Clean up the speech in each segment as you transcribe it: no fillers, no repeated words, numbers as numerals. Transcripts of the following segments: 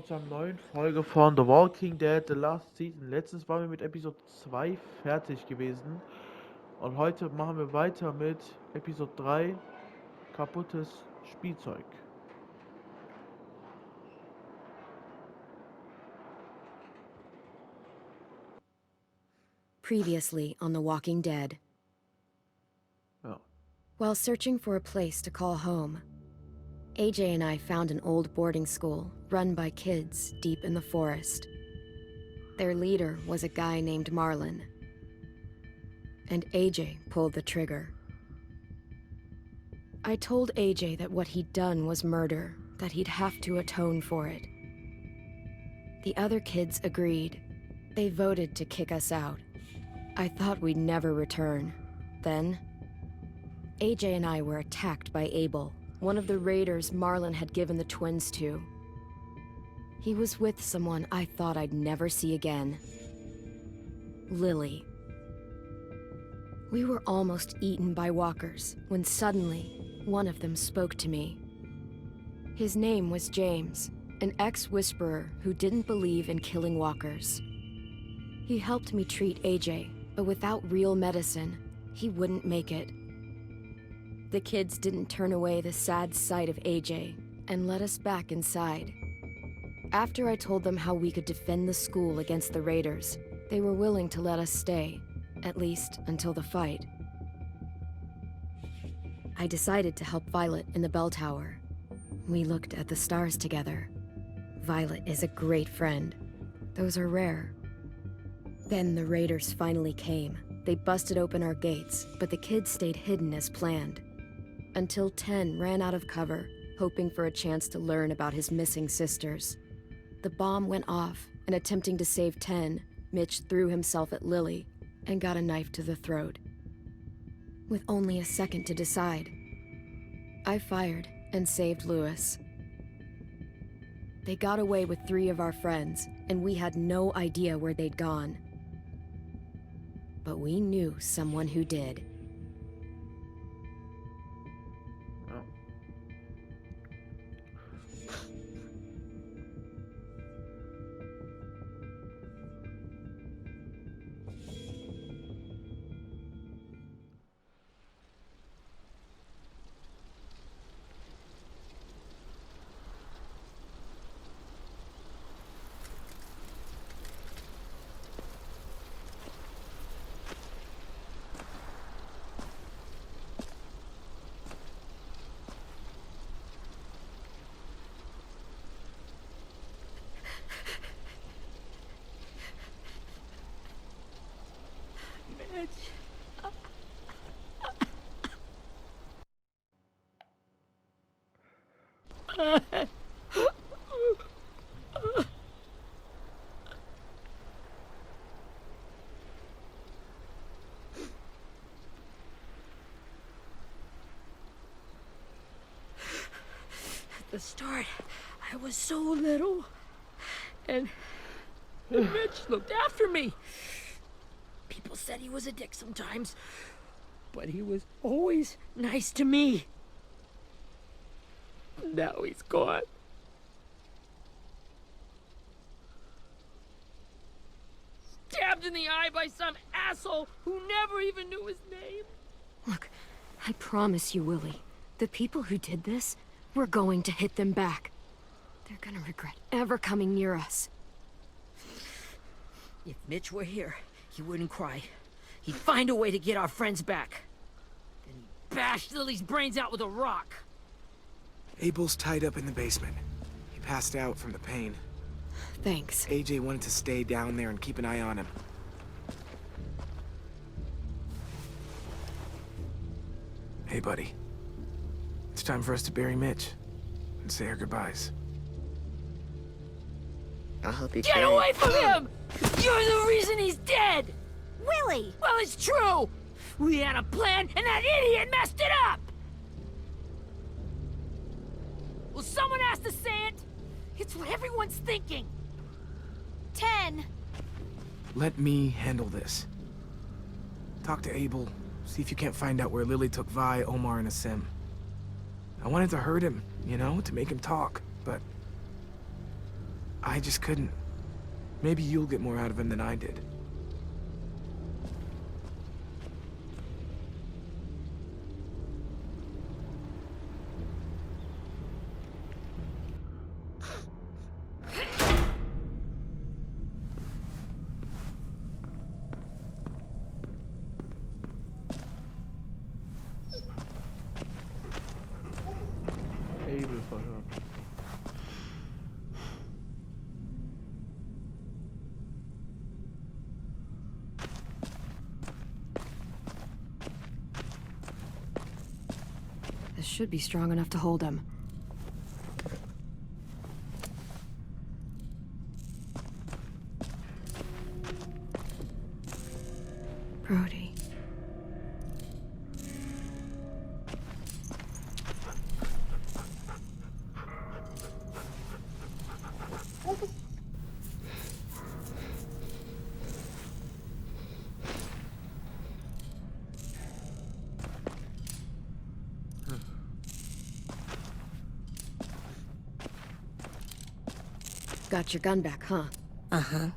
zu einer neuen Folge von The Walking Dead The Last Season. Letztens waren wir mit Episode 2 fertig gewesen und heute machen wir weiter mit Episode 3 kaputtes Spielzeug. Previously on The Walking Dead. Ja. While searching for a place to call home, AJ and I found an old boarding school run by kids deep in the forest. Their leader was a guy named Marlon, and AJ pulled the trigger. I told AJ that what he'd done was murder, that he'd have to atone for it. The other kids agreed. They voted to kick us out. I thought we'd never return. Then, AJ and I were attacked by Abel, one of the raiders Marlon had given the twins to. He was with someone I thought I'd never see again. Lily. We were almost eaten by walkers when suddenly one of them spoke to me. His name was James, an ex-whisperer who didn't believe in killing walkers. He helped me treat AJ, but without real medicine, he wouldn't make it. The kids didn't turn away the sad sight of AJ and let us back inside. After I told them how we could defend the school against the raiders, they were willing to let us stay, at least until the fight. I decided to help Violet in the bell tower. We looked at the stars together. Violet is a great friend. Those are rare. Then the raiders finally came. They busted open our gates, but the kids stayed hidden as planned. Until 10 ran out of cover, hoping for a chance to learn about his missing sisters. The bomb went off, and attempting to save 10, Mitch threw himself at Lily and got a knife to the throat. With only a second to decide, I fired and saved Lewis. They got away with 3 of our friends, and we had no idea where they'd gone. But we knew someone who did. At the start, I was so little, and Mitch looked after me. People said he was a dick sometimes, but he was always nice to me. Now he's gone. Stabbed in the eye by some asshole who never even knew his name. Look, I promise you, Willie, the people who did this, we're going to hit them back. They're gonna regret ever coming near us. If Mitch were here, he wouldn't cry. He'd find a way to get our friends back. Then he'd bash Lily's brains out with a rock. Abel's tied up in the basement. He passed out from the pain. Thanks. AJ wanted to stay down there and keep an eye on him. Hey, buddy. It's time for us to bury Mitch and say our goodbyes. I'll help you Get carry. away from him! You're the reason he's dead! Willie! Well, it's true! We had a plan, and that idiot messed it up! Well, someone has to say it! It's what everyone's thinking! 10. Let me handle this. Talk to Abel. See if you can't find out where Lily took Vi, Omar, and Asim. I wanted to hurt him, you know, to make him talk, but I just couldn't. Maybe you'll get more out of him than I did. Abel verhören. This should be strong enough to hold him. Brody. Got your gun back, huh? Uh-huh.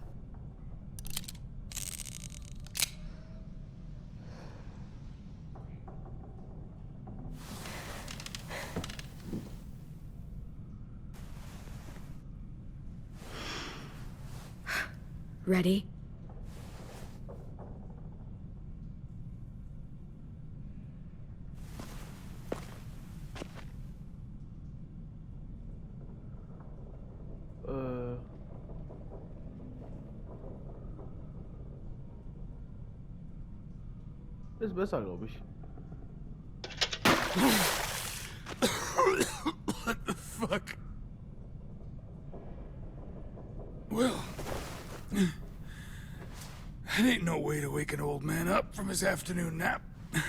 Ready? Ist besser, glaube ich. What the fuck? Well, that ain't no way to wake an old man up from his afternoon nap. I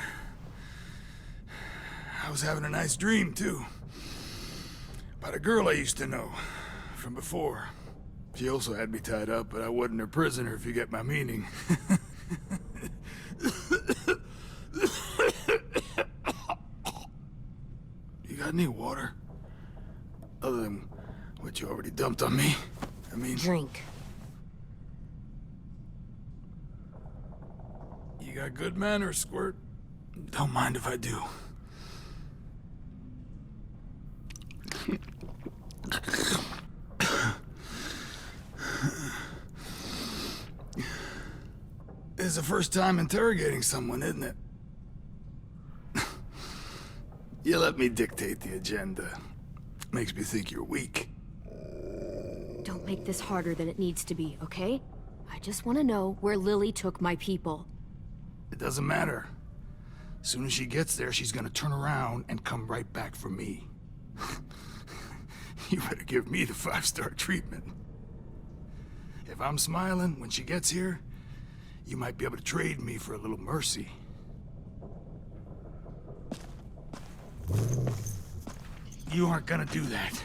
was having a nice dream, too. About a girl I used to know from before. She also had me tied up, but I wasn't her prisoner, if you get my meaning. You got any water? Other than what you already dumped on me? I mean... Drink. You got good manners, Squirt. Don't mind if I do. This is the first time interrogating someone, isn't it? You let me dictate the agenda. Makes me think you're weak. Don't make this harder than it needs to be, okay? I just want to know where Lily took my people. It doesn't matter. As soon as she gets there, she's gonna turn around and come right back for me. You better give me the 5-star treatment. If I'm smiling when she gets here, you might be able to trade me for a little mercy. You aren't gonna do that.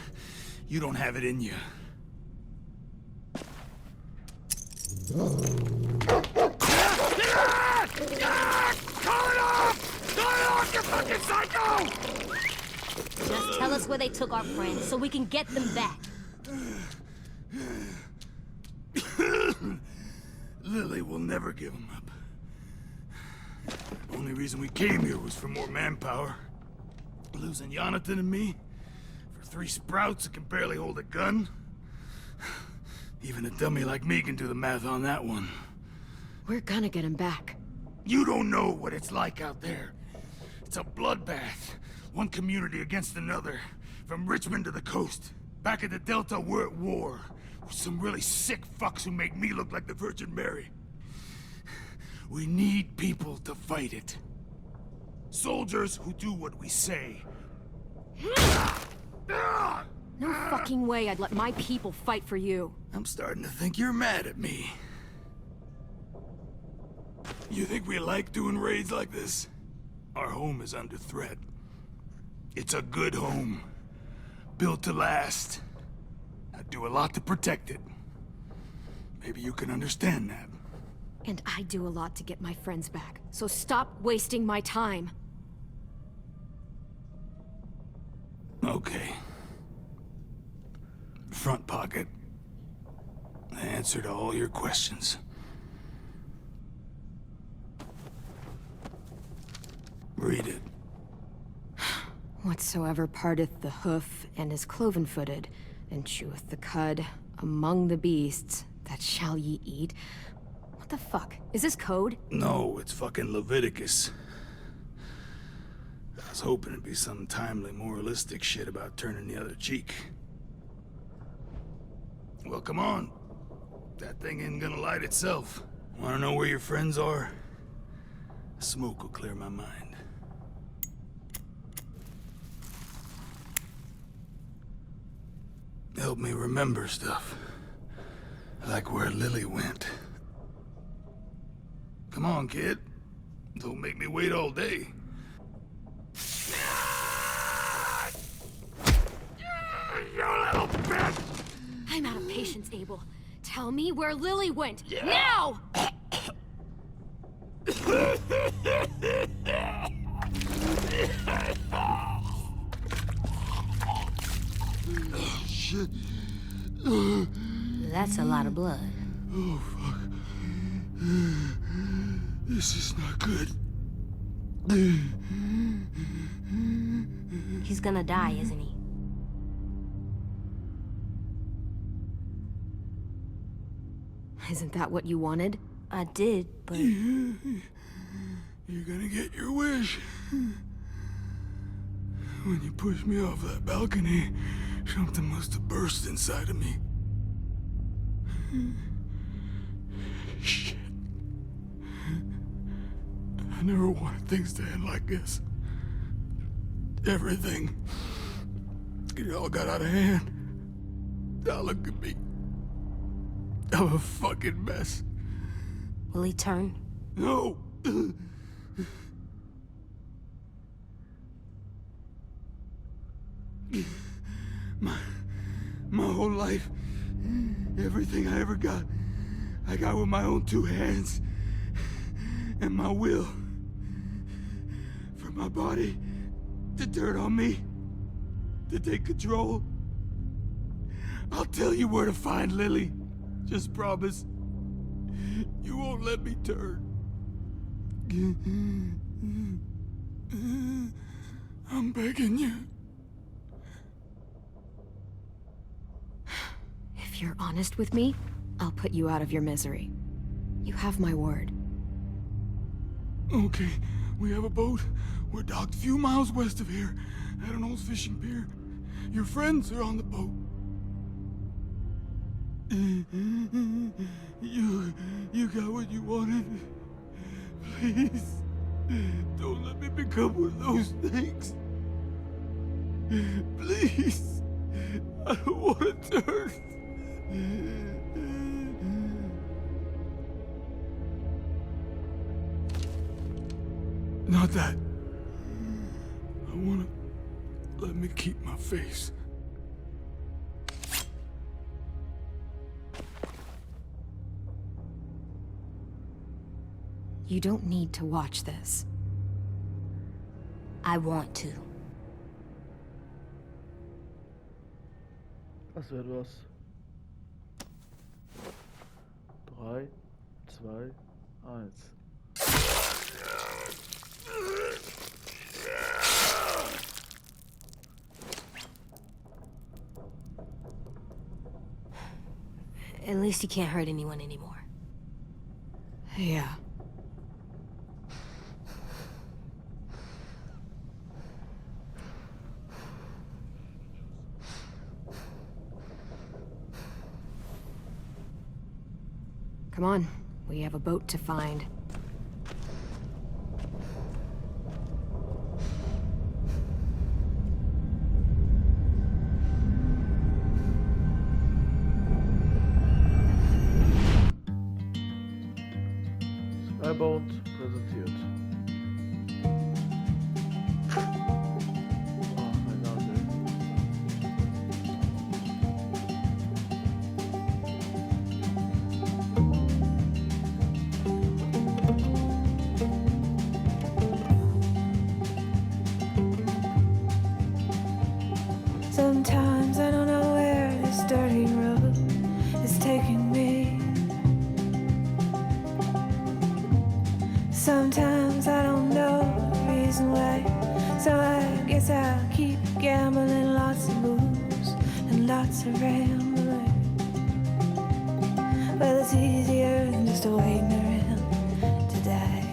You don't have it in you. Just tell us where they took our friends so we can get them back. Lily will never give him up. Only reason we came here was for more manpower. Losing Jonathan and me for 3 sprouts that can barely hold a gun. Even a dummy like me can do the math on that one. We're gonna get him back. You don't know what it's like out there. It's a bloodbath. One community against another. From Richmond to the coast. Back at the Delta, we're at war. With some really sick fucks who make me look like the Virgin Mary. We need people to fight it. Soldiers who do what we say. No fucking way I'd let my people fight for you. I'm starting to think you're mad at me. You think we like doing raids like this? Our home is under threat. It's a good home. Built to last. I do a lot to protect it. Maybe you can understand that. And I do a lot to get my friends back. So stop wasting my time. Okay. Front pocket. answer to all your questions. Read it. Whatsoever parteth the hoof and is cloven-footed, and cheweth the cud among the beasts, that shall ye eat. What the fuck? Is this code? No, it's fucking Leviticus. I was hoping it'd be some timely, moralistic shit about turning the other cheek. Well, come on. That thing ain't gonna light itself. Wanna know where your friends are? Smoke will clear my mind. Help me remember stuff. Like where Lily went. Come on, kid. Don't make me wait all day. You little bitch! I'm out of patience, Abel. Tell me where Lily went. Now! Shit. That's a lot of blood. Oh, fuck. This is not good. He's gonna die, isn't he? Isn't that what you wanted? I did, but... You're gonna get your wish. When you pushed me off that balcony, something must have burst inside of me. Shit. I never wanted things to end like this. Everything. It all got out of hand. Now look at me. I'm a fucking mess. Will he turn? No! My whole life, everything I ever got, I got with my own two hands and my will. For my body to turn on me, to take control. I'll tell you where to find Lily. Just promise. You won't let me turn. I'm begging you. If you're honest with me, I'll put you out of your misery. You have my word. Okay, we have a boat. We're docked a few miles west of here, at an old fishing pier. Your friends are on the boat. You got what you wanted. Please, don't let me become one of those things. Please, I don't want to turn. Not that. I want to let me keep my face. You don't need to watch this. I want to. Das wird was. 3, 2, 1. At least he can't hurt anyone anymore. Yeah. Come on, we have a boat to find. Skyboat präsentiert. Oh, mein Nase. Sometimes I don't know where this dirty road is taking me. Sometimes I don't know the reason why. So I guess I'll keep gambling, lots of moves and lots of rambling. Well, it's easier than just waiting around to die.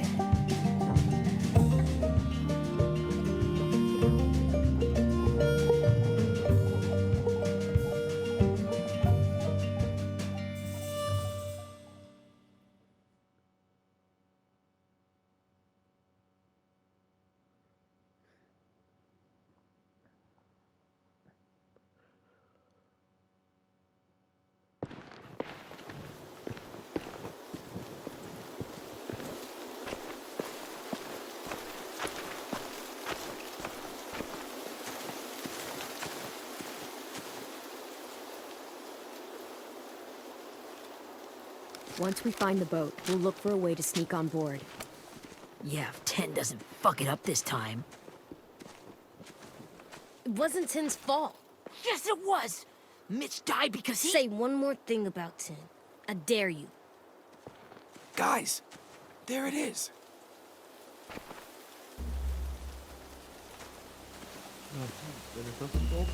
Once we find the boat, we'll look for a way to sneak on board. Yeah, if 10 doesn't fuck it up this time. It wasn't Tin's fault. Yes, it was! Mitch died because he... Say one more thing about Tin. I dare you. Guys, there it is. Wenn es das nicht auch.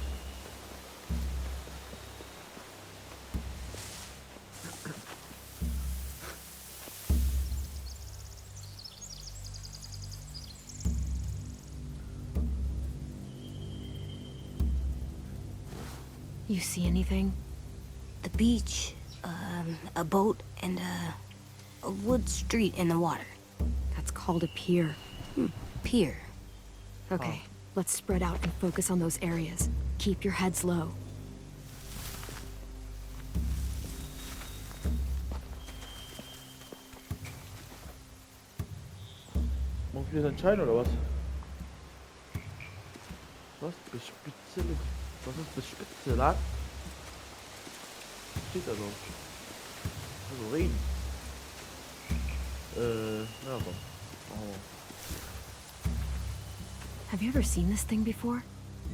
You see anything? The beach, a boat, and a wood street in the water. That's called a pier. Pier. Okay, let's spread out and focus on those areas. Keep your heads low. Muss ich das entscheiden oder was? Was? Bespitzel? Was ist Bespitzelat? Was steht da so? Also reden. Ja, komm. Oh. Have you ever seen this thing before?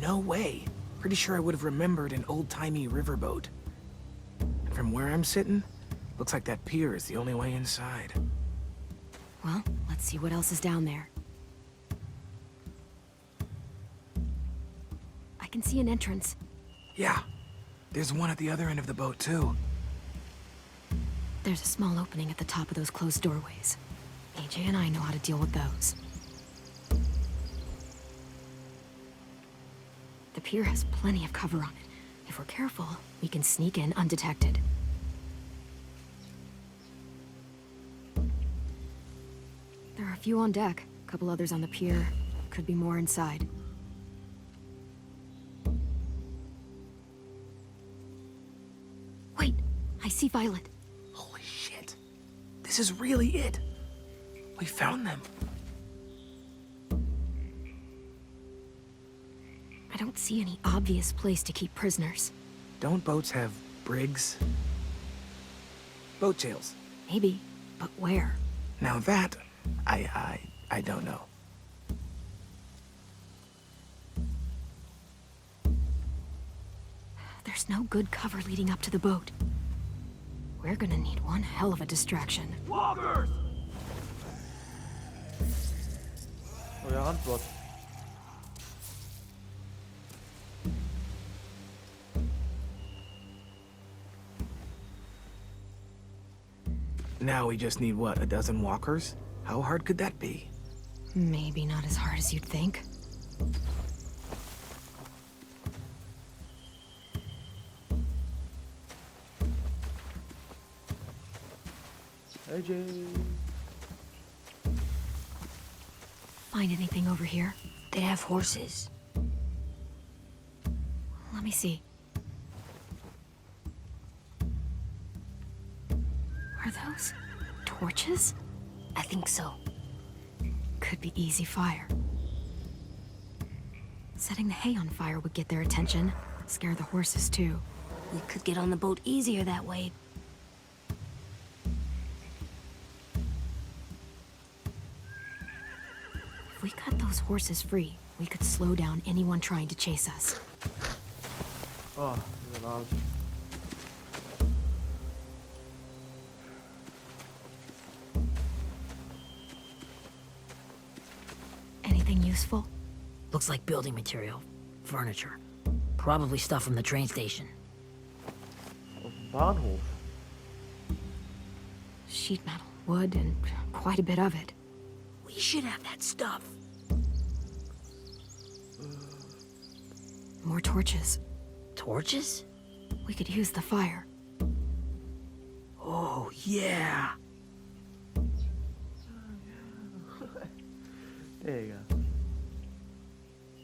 No way. Pretty sure I would have remembered an old-timey riverboat. And from where I'm sitting, looks like that pier is the only way inside. Well, let's see what else is down there. I can see an entrance. Yeah, there's one at the other end of the boat, too. There's a small opening at the top of those closed doorways. AJ and I know how to deal with those. The pier has plenty of cover on it. If we're careful, we can sneak in undetected. There are a few on deck, a couple others on the pier. Could be more inside. Wait, I see Violet. Holy shit. This is really it. We found them. I don't see any obvious place to keep prisoners. Don't boats have brigs? Boat jails. Maybe, but where? Now that, I don't know. There's no good cover leading up to the boat. We're gonna need one hell of a distraction. Walkers! Euer Antwort. Now we just need, what, a dozen walkers? How hard could that be? Maybe not as hard as you'd think. AJ. Find anything over here? They have horses. Let me see. Are those torches? I think so. Could be easy fire. Setting the hay on fire would get their attention. Scare the horses too. We could get on the boat easier that way. If we cut those horses free, we could slow down anyone trying to chase us. Oh, dieser Arsch. Anything useful? Looks like building material. Furniture. Probably stuff from the train station. Auf dem Bahnhof. Sheet metal, wood, and quite a bit of it. We should have that stuff. More torches. Torches? We could use the fire. Oh, yeah. Digga.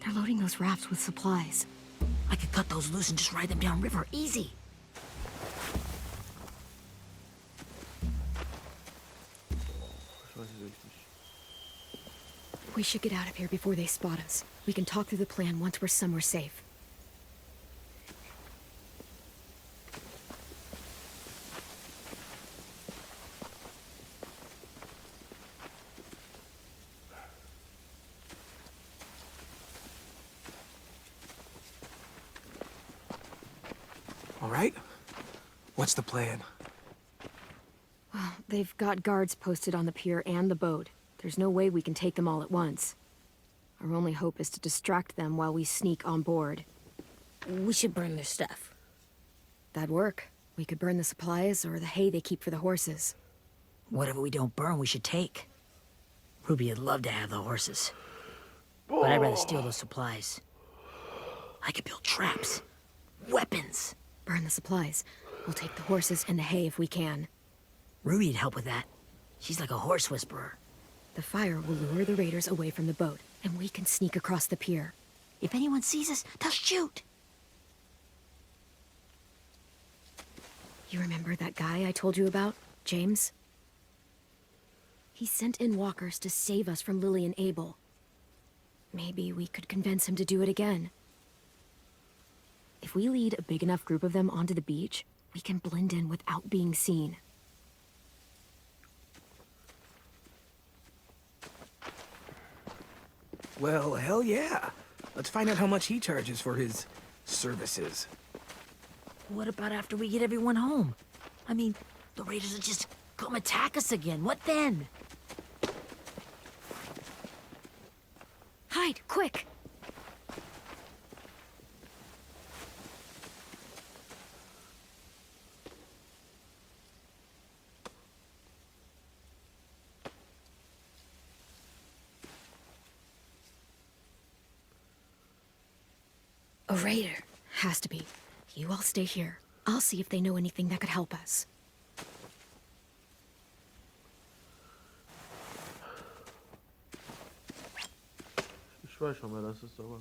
They're loading those rafts with supplies. I could cut those loose and just ride them downriver. Easy. Ich weiß es echt nicht. We should get out of here before they spot us. We can talk through the plan once we're somewhere safe. All right? What's the plan? Well, they've got guards posted on the pier and the boat. There's no way we can take them all at once. Our only hope is to distract them while we sneak on board. We should burn their stuff. That'd work. We could burn the supplies or the hay they keep for the horses. Whatever we don't burn, we should take. Ruby would love to have the horses. But I'd rather steal those supplies. I could build traps. Weapons. Burn the supplies. We'll take the horses and the hay if we can. Ruby'd help with that. She's like a horse whisperer. The fire will lure the raiders away from the boat, and we can sneak across the pier. If anyone sees us, they'll shoot. You remember that guy I told you about? James? He sent in walkers to save us from Lily and Abel. Maybe we could convince him to do it again. If we lead a big enough group of them onto the beach, we can blend in without being seen. Well, hell yeah. Let's find out how much he charges for his services. What about after we get everyone home? I mean, the raiders will just come attack us again. What then? Hide, quick! A raider. Has to be. You all stay here. I'll see if they know anything that could help us. Ich weiß schon, wer das ist, aber...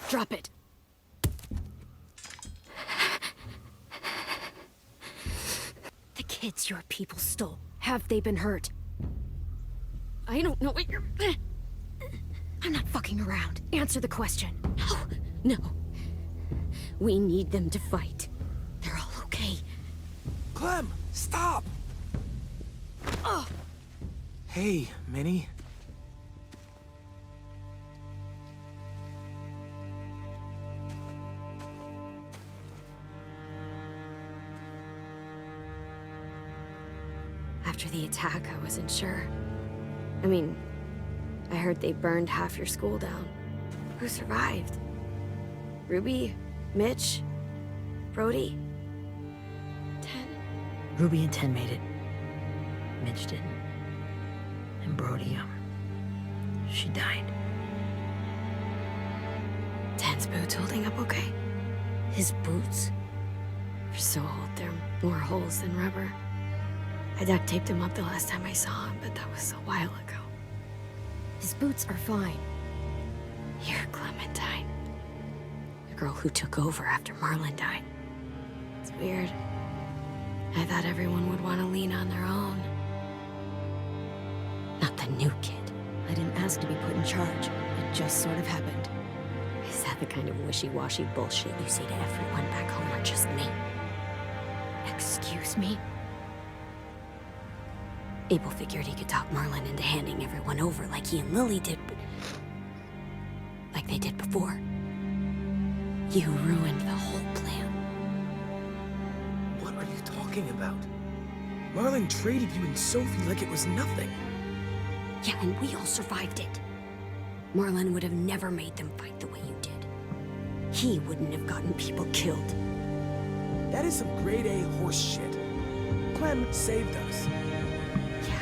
Drop it. The kids your people stole. Have they been hurt? I don't know what you're... I'm not fucking around. Answer the question. No. No. We need them to fight. They're all okay. Clem, stop! Oh! Hey, Minnie. After the attack, I wasn't sure. I mean, I heard they burned half your school down. Who survived? Ruby? Mitch? Brody? 10? Ruby and 10 made it. Mitch didn't. And Brody, she died. 10's boots holding up okay? His boots? They're so old, they're more holes than rubber. I duct taped him up the last time I saw him, but that was a while ago. His boots are fine. You're Clementine. The girl who took over after Marlon died. It's weird. I thought everyone would want to lean on their own. Not the new kid. I didn't ask to be put in charge. It just sort of happened. Is that the kind of wishy-washy bullshit you say to everyone back home or just me? Excuse me? Abel figured he could talk Marlon into handing everyone over like he and Lily did, but... like they did before. You ruined the whole plan. What are you talking about? Marlon traded you and Sophie like it was nothing. Yeah, and we all survived it. Marlon would have never made them fight the way you did. He wouldn't have gotten people killed. That is some grade A horse shit. Clem saved us. Yeah.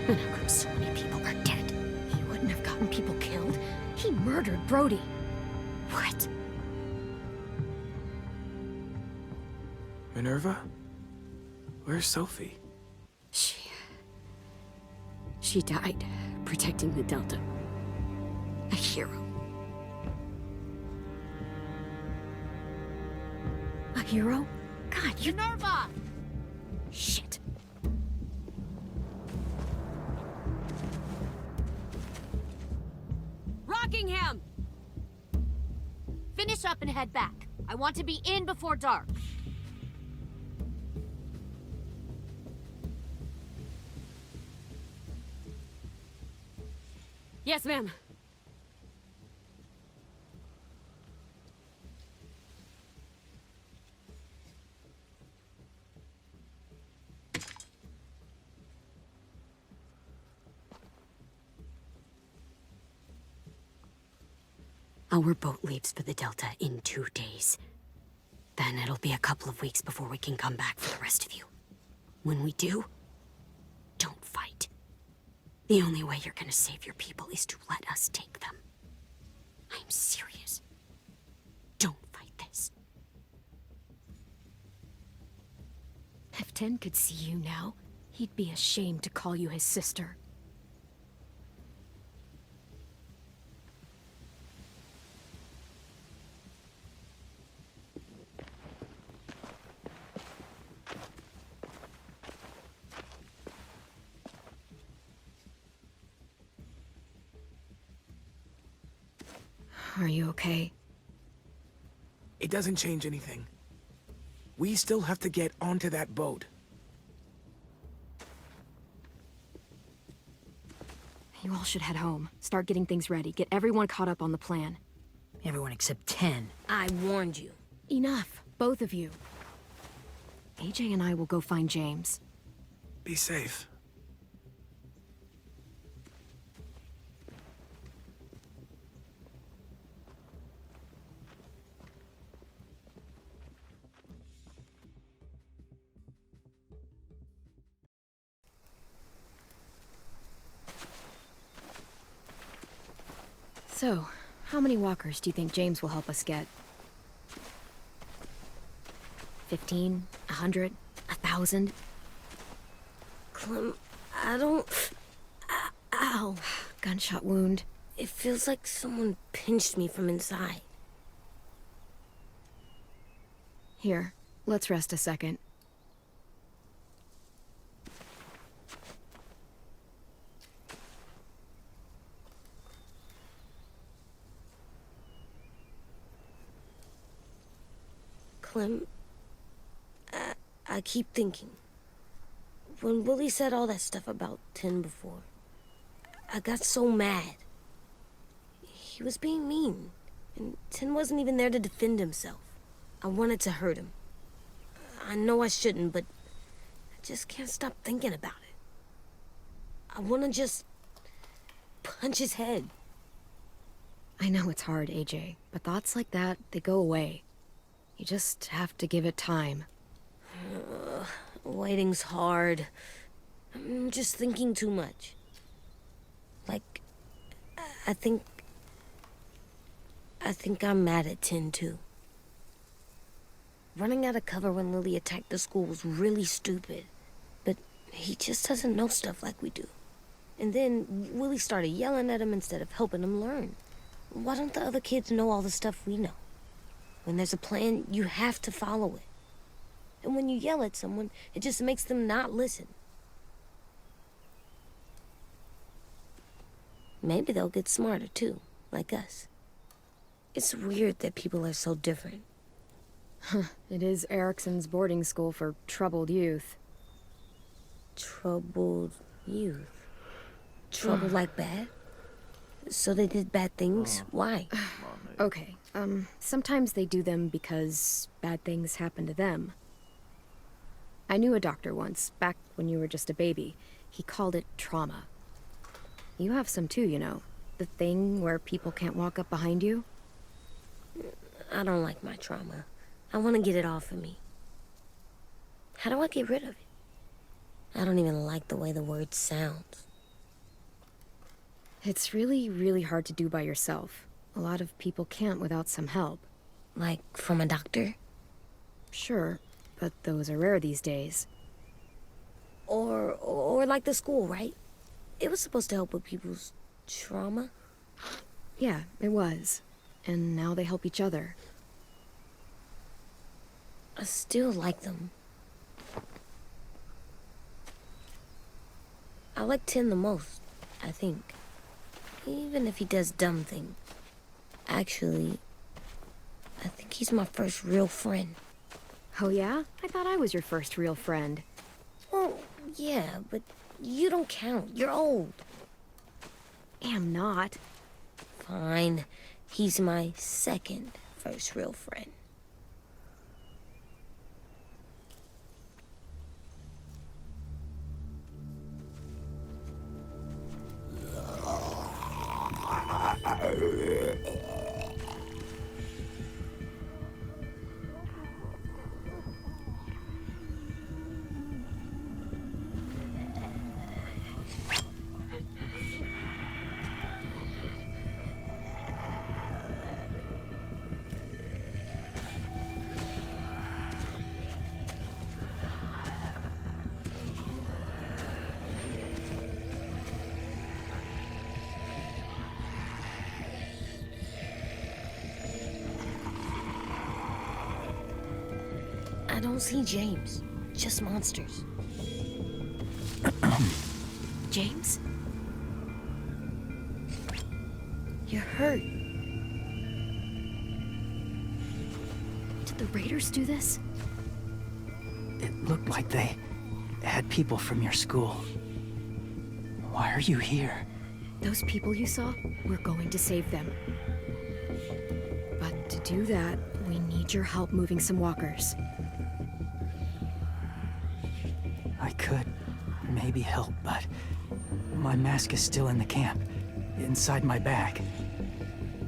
And how come so many people are dead? He wouldn't have gotten people killed. He murdered Brody. What? Minerva? Where's Sophie? She died protecting the Delta. A hero. A hero? God, you... Minerva! Shit. Rockingham! Finish up and head back. I want to be in before dark. Yes, ma'am. Our boat leaves for the Delta in 2 days. Then it'll be a couple of weeks before we can come back for the rest of you. When we do, don't fight. The only way you're gonna save your people is to let us take them. I'm serious. Don't fight this. If Ten could see you now, he'd be ashamed to call you his sister. Are you okay? It doesn't change anything. We still have to get onto that boat. You all should head home. Start getting things ready. Get everyone caught up on the plan. Everyone except 10. I warned you. Enough, both of you. AJ and I will go find James. Be safe. So, how many walkers do you think James will help us get? 15? 100? 1,000? Clem, I don't... Ow. Gunshot wound. It feels like someone pinched me from inside. Here, let's rest a second. Clem, I keep thinking. When Willie said all that stuff about 10 before, I got so mad. He was being mean, and 10 wasn't even there to defend himself. I wanted to hurt him. I know I shouldn't, but I just can't stop thinking about it. I want to just punch his head. I know it's hard, AJ, but thoughts like that, they go away. You just have to give it time. Waiting's hard. I'm just thinking too much. Like, I think I'm mad at 10 too. Running out of cover when Lily attacked the school was really stupid. But he just doesn't know stuff like we do. And then Willie started yelling at him instead of helping him learn. Why don't the other kids know all the stuff we know? When there's a plan, you have to follow it. And when you yell at someone, it just makes them not listen. Maybe they'll get smarter too, like us. It's weird that people are so different. It is Erickson's boarding school for troubled youth. Troubled youth? Trouble like bad? So they did bad things? Why? Okay, sometimes they do them because bad things happen to them. I knew a doctor once, back when you were just a baby. He called it trauma. You have some too, you know. The thing where people can't walk up behind you. I don't like my trauma. I want to get it off of me. How do I get rid of it? I don't even like the way the word sounds. It's really, really hard to do by yourself. A lot of people can't without some help. Like, from a doctor? Sure, but those are rare these days. Or like the school, right? It was supposed to help with people's trauma. Yeah, it was. And now they help each other. I still like them. I like Tin the most, I think. Even if he does dumb things. Actually, I think he's my first real friend. Oh yeah? I thought I was your first real friend. Well, yeah, but you don't count. You're old. Am not. Fine. He's my second first real friend. I don't see James. Just monsters. James? You're hurt. Did the Raiders do this? It looked like they had people from your school. Why are you here? Those people you saw? We're going to save them. But to do that, we need your help moving some walkers. I could maybe help, but my mask is still in the camp, inside my bag.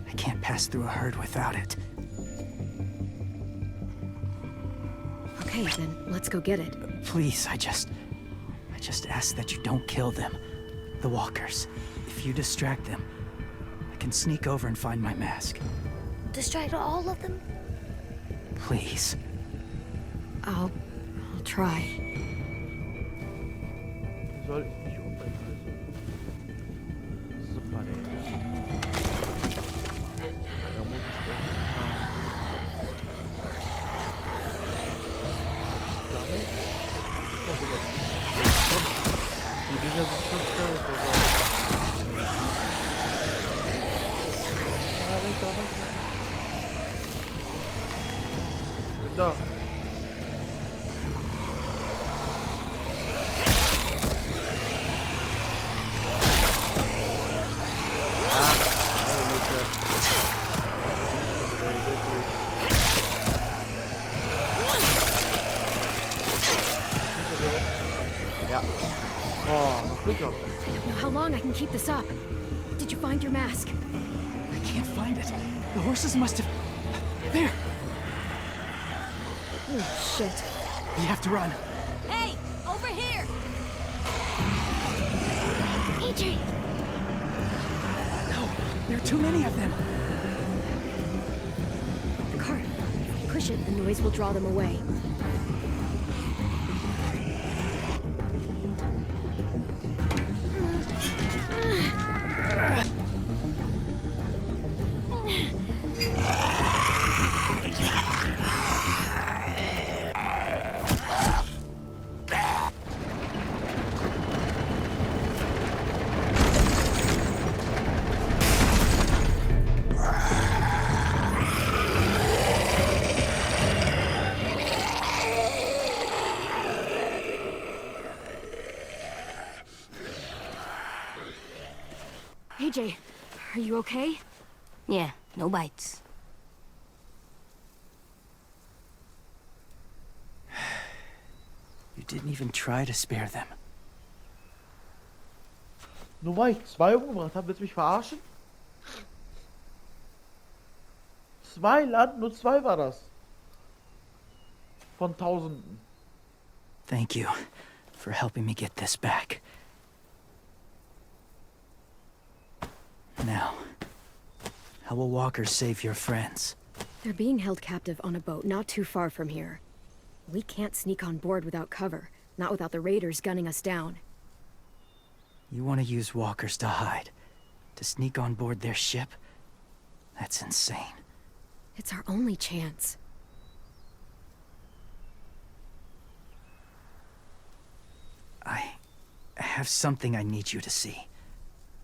I can't pass through a herd without it. Okay, then let's go get it. Please, I just ask that you don't kill them. The walkers. If you distract them, I can sneak over and find my mask. Distract all of them? Please. I'll try. Soll ich mich umbringen, also. Super, ey. Da muss ich damit? Oh, sogar. Die Dinger sind schon schnell, sogar. Ah, weg da. Bin da. Ja. Oh, noch Glück gehabt. I don't know how long I can keep this up. Did you find your mask? I can't find it. The horses must have... There! Oh, shit. We have to run. Hey, over here! AJ! No, there are too many of them. The cart. If we push it, the noise will draw them away. AJ, are you okay? Yeah, no bites. You didn't even try to spare them. Nur weil ich 2 umgebracht habe, willst du mich verarschen? 2 Land, nur 2 war das. Von Tausenden. Thank you for helping me get this back. Now, how will walkers save your friends? They're being held captive on a boat not too far from here. We can't sneak on board without cover, not without the raiders gunning us down. You want to use walkers to hide? To sneak on board their ship? That's insane. It's our only chance. I have something I need you to see,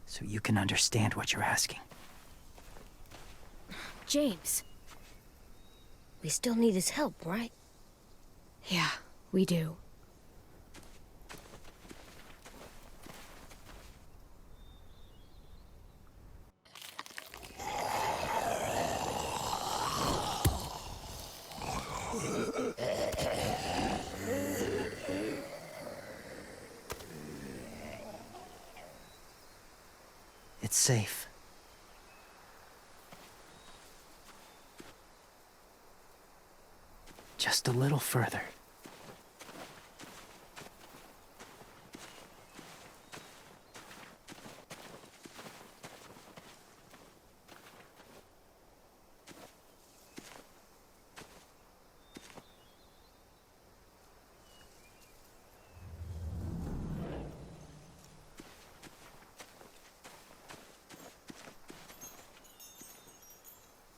so you can understand what you're asking. James. We still need his help, right? Yeah, we do. It's safe. Just a little further.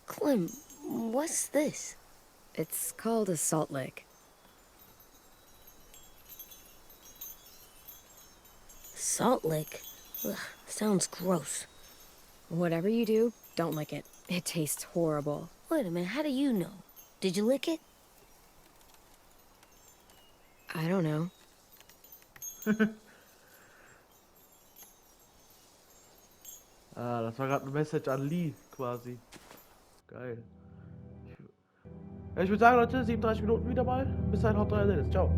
Clem, what's this? It's called a salt lick. Salt lick? Ugh, sounds gross. Whatever you do, don't lick it. It tastes horrible. Wait a minute, how do you know? Did you lick it? I don't know. Ah, das war gerade eine Message an Lee, quasi. Geil. Ja, ich würde sagen, Leute, 37 Minuten wieder mal. Bis dahin, haut rein, Dennis. Ciao.